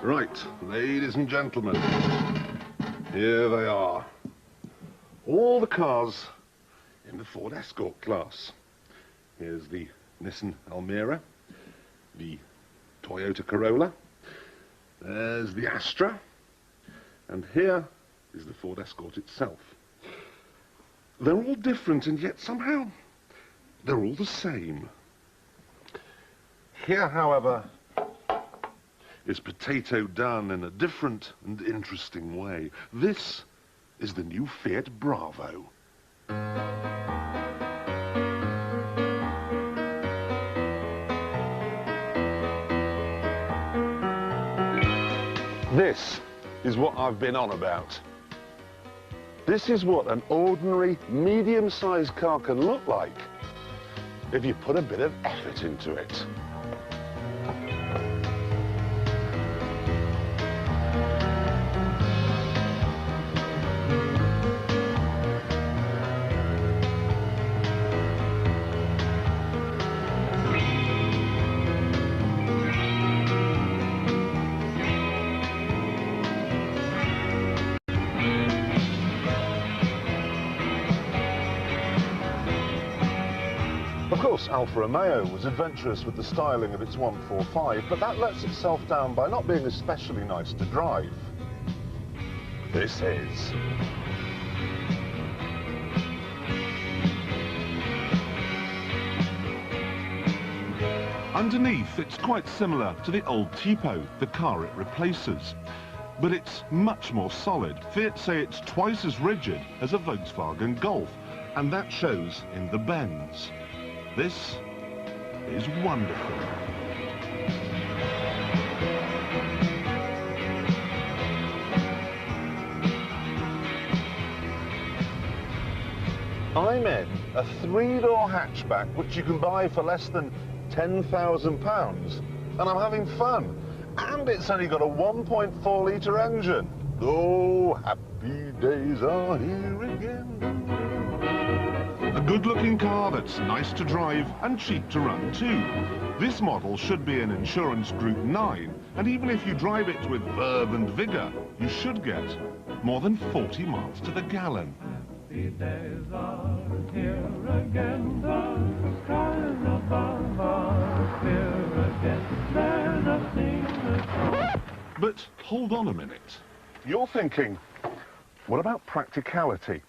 Right, ladies and gentlemen, here they are. All the cars in the Ford Escort class. Here's the Nissan Almera, the Toyota Corolla, there's the Astra, and here is the Ford Escort itself. They're all different, and yet somehow they're all the same. Here, however, is potato done in a different and interesting way. This is the new Fiat Bravo. This is what I've been on about. This is what an ordinary, medium-sized car can look like if you put a bit of effort into it. Of course, Alfa Romeo was adventurous with the styling of its 145, but that lets itself down by not being especially nice to drive. This is. Underneath, it's quite similar to the old Tipo, the car it replaces. But it's much more solid. Fiat say it's twice as rigid as a Volkswagen Golf, and that shows in the bends. This is wonderful. I'm in a three-door hatchback which you can buy for less than £10,000, and I'm having fun. And it's only got a 1.4-litre engine. Oh, happy days are here again. A good-looking car that's nice to drive and cheap to run too. This model should be an Insurance Group 9, and even if you drive it with verve and vigour, you should get more than 40 miles to the gallon. Happy days are here again, the skies above are clear again, there's nothing at all. But hold on a minute. You're thinking, what about practicality?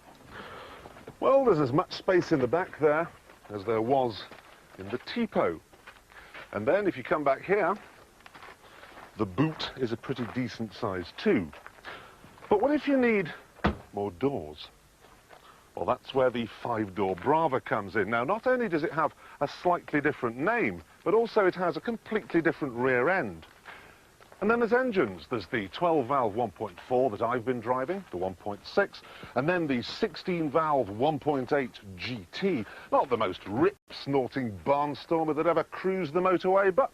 Well, there's as much space in the back there as there was in the Tipo. And then if you come back here, the boot is a pretty decent size too. But what if you need more doors? Well, that's where the 5-door Brava comes in. Now, not only does it have a slightly different name, but also it has a completely different rear end. And then there's engines. There's the 12-valve 1.4 that I've been driving, the 1.6, and then the 16-valve 1.8 GT. Not the most rip-snorting barnstormer that ever cruised the motorway, but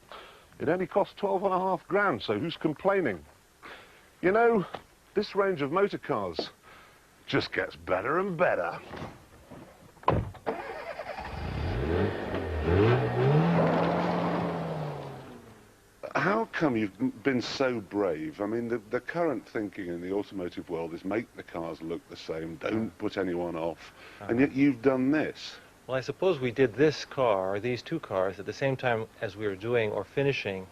it only cost 12.5 grand, so who's complaining? You know, this range of motor cars just gets better and better. How come you've been so brave? I mean, the current thinking in the automotive world is make the cars look the same, don't put anyone off, and yet you've done this. Well, I suppose we did this car, or these two cars, at the same time as we were doing or finishing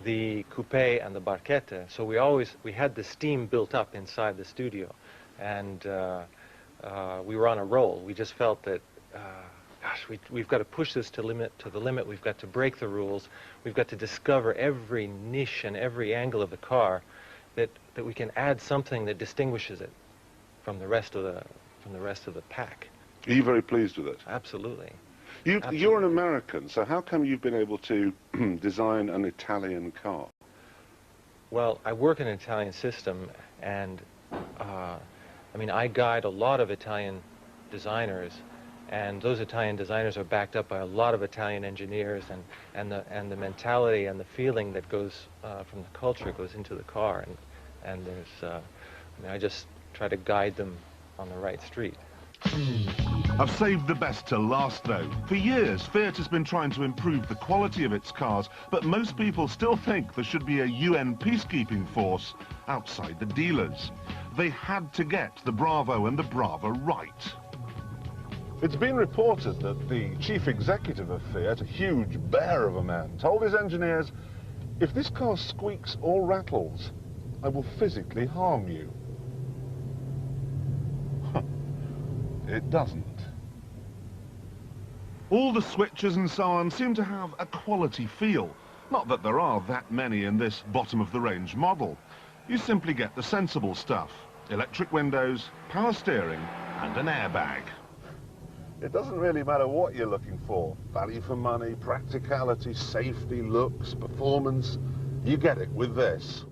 the coupe and the barchetta. So we had the steam built up inside the studio, and we were on a roll. We just felt that gosh, we've got to push this to the limit. We've got to break the rules. We've got to discover every niche and every angle of the car that we can add something that distinguishes it from the rest of the pack. Are you very pleased with it? Absolutely. You're an American, so how come you've been able to design an Italian car? Well, I work in an Italian system, and I mean, I guide a lot of Italian designers. And those Italian designers are backed up by a lot of Italian engineers, and the mentality and the feeling that goes from the culture goes into the car, and there's I mean, I just try to guide them on the right street. I've saved the best till last, though. For years, Fiat has been trying to improve the quality of its cars, but most people still think there should be a UN peacekeeping force outside the dealers. They had to get the Bravo and the Brava right. It's been reported that the chief executive of Fiat, a huge bear of a man, told his engineers, "If this car squeaks or rattles, I will physically harm you." It doesn't. All the switches and so on seem to have a quality feel. Not that there are that many in this bottom-of-the-range model. You simply get the sensible stuff. Electric windows, power steering, and an airbag. It doesn't really matter what you're looking for. Value for money, practicality, safety, looks, performance. You get it with this.